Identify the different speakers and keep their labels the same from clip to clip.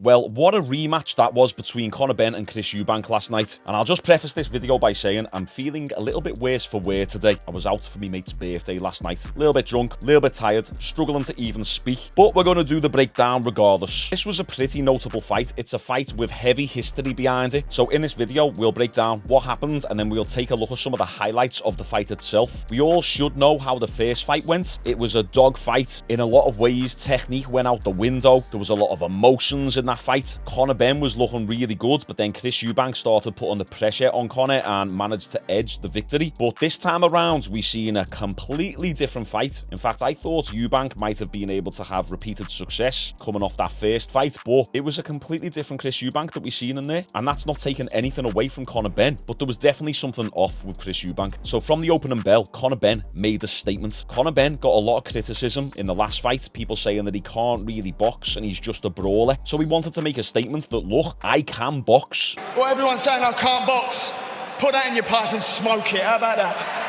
Speaker 1: Well, what a rematch that was between Conor Benn and Chris Eubank last night. And I'll just preface this video by saying I'm feeling a little bit worse for wear today. I was out for my mate's birthday last night. A little bit drunk, a little bit tired, struggling to even speak. But we're going to do the breakdown regardless. This was a pretty notable fight. It's a fight with heavy history behind it. So in this video, we'll break down what happened and then we'll take a look at some of the highlights of the fight itself. We all should know how the first fight went. It was a dog fight. In a lot of ways, technique went out the window. There was a lot of emotions in that fight. Conor Benn was looking really good, but then Chris Eubank started putting the pressure on Conor and managed to edge the victory. But this time around, we've seen a completely different fight. In fact, I thought Eubank might have been able to have repeated success coming off that first fight, but it was a completely different Chris Eubank that we've seen in there. And that's not taking anything away from Conor Benn, but there was definitely something off with Chris Eubank. So from the opening bell, Conor Benn made a statement. Conor Benn got a lot of criticism in the last fight, people saying that he can't really box and he's just a brawler. So he wanted to make a statement that, look, I can box.
Speaker 2: Well, everyone's saying I can't box. Put that in your pipe and smoke it. How about that?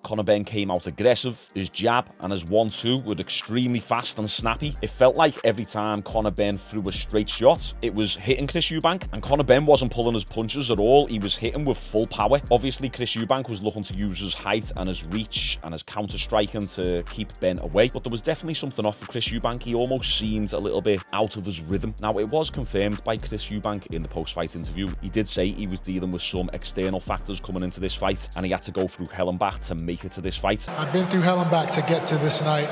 Speaker 1: Conor Benn came out aggressive. His jab and his 1-2 were extremely fast and snappy. It felt like every time Conor Benn threw a straight shot, it was hitting Chris Eubank, and Conor Benn wasn't pulling his punches at all. He was hitting with full power. Obviously, Chris Eubank was looking to use his height and his reach and his counter-striking to keep Benn away, but there was definitely something off with Chris Eubank. He almost seemed a little bit out of his rhythm. Now, it was confirmed by Chris Eubank in the post-fight interview. He did say he was dealing with some external factors coming into this fight, and he had to go through hell and back to make it to this fight.
Speaker 3: I've been through hell and back to get to this night.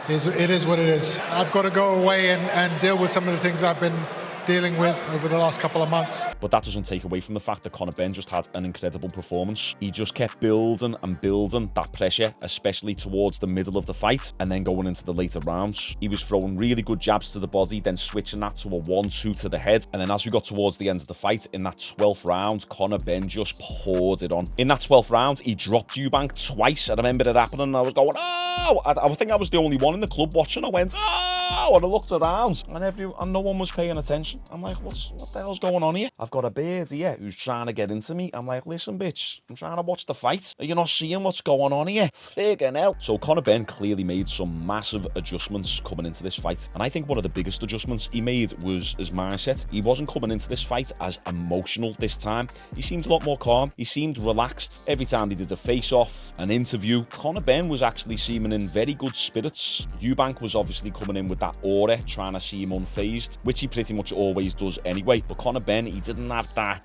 Speaker 3: It is what it is. I've got to go away and deal with some of the things I've been dealing with over the last couple of months.
Speaker 1: But that doesn't take away from the fact that Conor Benn just had an incredible performance. He just kept building and building that pressure, especially towards the middle of the fight and then going into the later rounds. He was throwing really good jabs to the body, then switching that to a 1-2 to the head. And then as we got towards the end of the fight, in that 12th round, Conor Benn just poured it on. In that 12th round, he dropped Eubank twice. I remember it happening and I was going, oh! I think I was the only one in the club watching. I went, oh! And I looked around and no one was paying attention. I'm like, what the hell's going on here? I've got a beard here who's trying to get into me. I'm like, listen, bitch, I'm trying to watch the fight. Are you not seeing what's going on here? Friggin' hell. So Conor Benn clearly made some massive adjustments coming into this fight. And I think one of the biggest adjustments he made was his mindset. He wasn't coming into this fight as emotional this time. He seemed a lot more calm. He seemed relaxed. Every time he did a face-off, an interview, Conor Benn was actually seeming in very good spirits. Eubank was obviously coming in with that aura, trying to seem unfazed, which he pretty much always does anyway. But Conor Benn, he didn't have that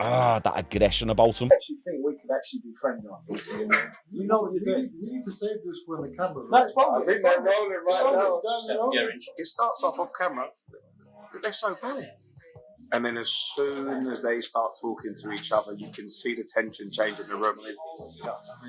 Speaker 1: aggression about him.
Speaker 4: I actually think we could actually be friends afterwards. You know what you're doing.
Speaker 3: We need to save this for the camera.
Speaker 4: That's fine. I think they're rolling right now. It starts off camera. They're so bad. And then as soon as they start talking to each other, you can see the tension change in the room. I mean,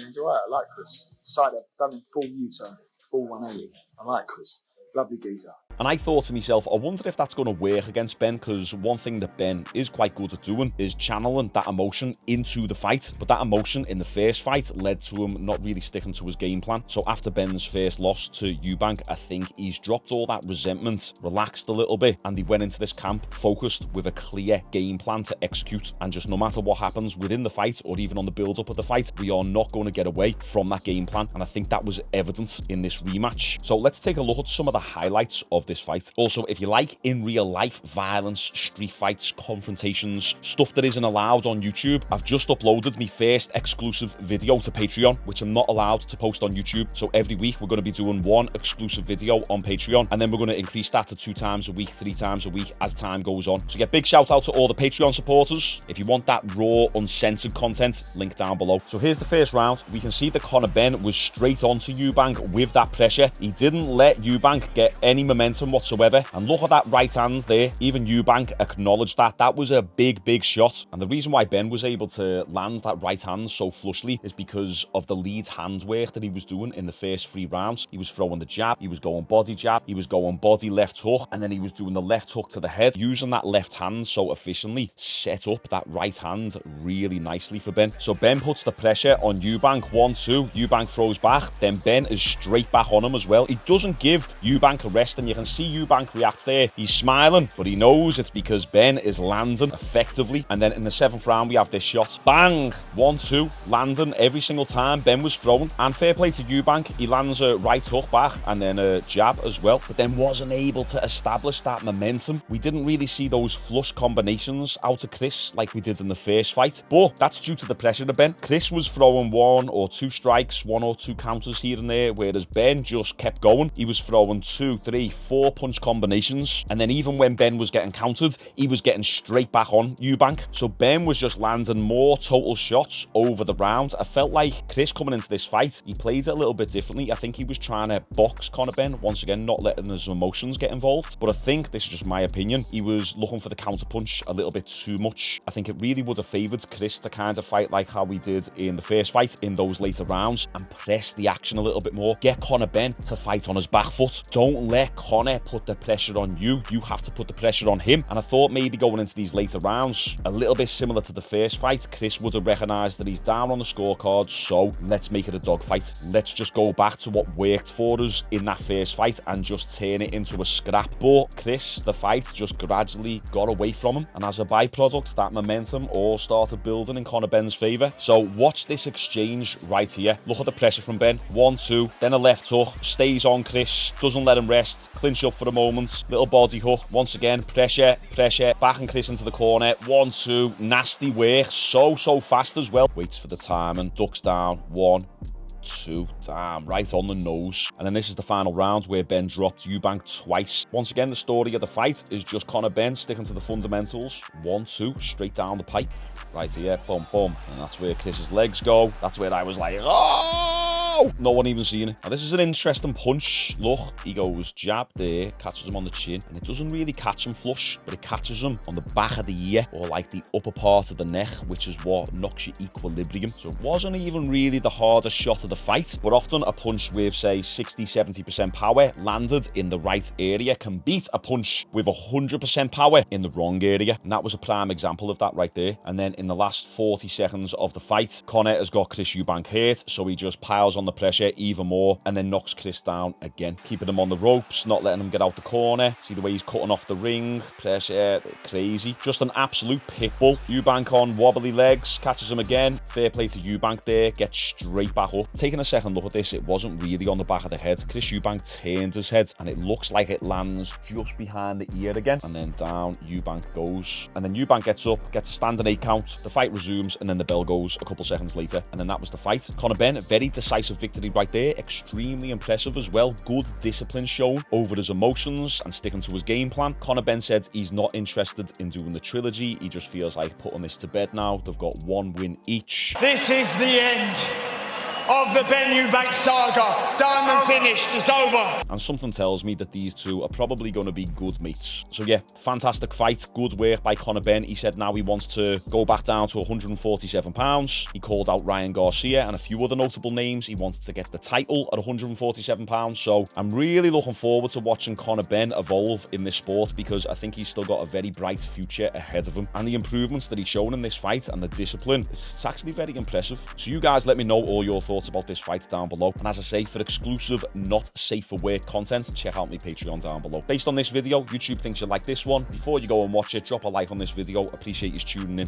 Speaker 4: he's alright. I like Chris. Decided I've done a full U-turn, full 180. I like Chris. Lovely geezer.
Speaker 1: And I thought to myself, I wonder if that's going to work against Benn, because one thing that Benn is quite good at doing is channeling that emotion into the fight. But that emotion in the first fight led to him not really sticking to his game plan. So after Benn's first loss to Eubank, I think he's dropped all that resentment, relaxed a little bit, and he went into this camp focused with a clear game plan to execute. And just no matter what happens within the fight or even on the build-up of the fight, we are not going to get away from that game plan. And I think that was evident in this rematch. So let's take a look at some of the highlights of this fight. Also, if you like in real life violence, street fights, confrontations, stuff that isn't allowed on YouTube, I've just uploaded my first exclusive video to Patreon, which I'm not allowed to post on YouTube. So every week we're going to be doing one exclusive video on Patreon, and then we're going to increase that to 2 times a week, 3 times a week as time goes on. So yeah, big shout out to all the Patreon supporters. If you want that raw, uncensored content, link down below. So here's the first round. We can see that Conor Benn was straight onto Eubank with that pressure. He didn't let Eubank get any momentum whatsoever. And look at that right hand there. Even Eubank acknowledged that. That was a big shot. And the reason why Benn was able to land that right hand so flushly is because of the lead hand work that he was doing in the first 3 rounds. He was throwing the jab, he was going body jab, he was going body left hook, and then he was doing the left hook to the head. Using that left hand so efficiently set up that right hand really nicely for Benn. So Benn puts the pressure on Eubank, 1-2. Eubank throws back, then Benn is straight back on him as well. He doesn't give Eubank a rest, and you can see Eubank react there. He's smiling, but he knows it's because Ben is landing effectively. And then in the 7th round, we have this shot. Bang! 1-2, landing every single time Ben was throwing. And fair play to Eubank. He lands a right hook back and then a jab as well, but then wasn't able to establish that momentum. We didn't really see those flush combinations out of Chris like we did in the first fight, but that's due to the pressure of Ben. Chris was throwing 1 or 2 strikes, 1 or 2 counters here and there, whereas Ben just kept going. He was throwing 2, 3, 4 punch combinations, and then even when Ben was getting countered, he was getting straight back on Eubank. So Ben was just landing more total shots over the round. I felt like Chris coming into this fight, he played it a little bit differently. I think he was trying to box Conor Benn, once again, not letting his emotions get involved. But I think, this is just my opinion, he was looking for the counter punch a little bit too much. I think it really would have favoured Chris to kind of fight like how we did in the first fight in those later rounds and press the action a little bit more. Get Conor Benn to fight on his back foot. Don't let Conor put the pressure on you. You have to put the pressure on him. And I thought maybe going into these later rounds, a little bit similar to the first fight, Chris would have recognised that he's down on the scorecard, so let's make it a dogfight. Let's just go back to what worked for us in that first fight and just turn it into a scrap. But Chris, the fight just gradually got away from him, and as a byproduct, that momentum all started building in Conor Benn's favour. So watch this exchange right here. Look at the pressure from Ben. 1-2, then a left hook, stays on Chris, doesn't let him rest, clinch up for a moment, little body hook, once again, pressure, backing Chris into the corner, 1-2, nasty work, so fast as well. Waits for the timing, ducks down, 1, 2, damn, right on the nose. And then this is the final round where Ben dropped Eubank twice. Once again, the story of the fight is just Conor Benn sticking to the fundamentals. 1-2, straight down the pipe. Right here, boom, boom. And that's where Chris's legs go. That's where I was like, oh! No one even seen it. Now, this is an interesting punch. Look, he goes jab there, catches him on the chin, and it doesn't really catch him flush, but it catches him on the back of the ear, or like the upper part of the neck, which is what knocks your equilibrium. So it wasn't even really the hardest shot of the fight, but often a punch with, say, 60-70% power landed in the right area can beat a punch with 100% power in the wrong area. And that was a prime example of that right there. And then in the last 40 seconds of the fight, Conor has got Chris Eubank hurt, so he just piles on the pressure even more and then knocks Chris down again, keeping him on the ropes, not letting him get out the corner. See the way he's cutting off the ring, pressure, crazy. Just an absolute pit bull. Eubank on wobbly legs, catches him again. Fair play to Eubank there, gets straight back up. Taking a second look at this, it wasn't really on the back of the head. Chris Eubank turned his head and it looks like it lands just behind the ear again, and then down Eubank goes. And then Eubank gets up, gets a standing 8 count, the fight resumes, and then the bell goes a couple seconds later, and then that was the fight. Conor Benn, very decisive victory right there, extremely impressive as well. Good discipline shown over his emotions and sticking to his game plan. Conor Benn said he's not interested in doing the trilogy, he just feels like putting this to bed now. They've got 1 win each.
Speaker 2: This is the end of the Ben Eubank saga. Done and finished. It's over.
Speaker 1: And something tells me that these two are probably going to be good mates. So yeah, fantastic fight. Good work by Conor Benn. He said now he wants to go back down to 147 pounds. He called out Ryan Garcia and a few other notable names. He wanted to get the title at 147 pounds. So I'm really looking forward to watching Conor Benn evolve in this sport, because I think he's still got a very bright future ahead of him. And the improvements that he's shown in this fight and the discipline, it's actually very impressive. So you guys let me know all your thoughts about this fight down below. And as I say, for exclusive not safe for work content, check out my Patreon down below. Based on this video, YouTube thinks you like this one. Before you go and watch it, drop a like on this video. Appreciate you tuning in.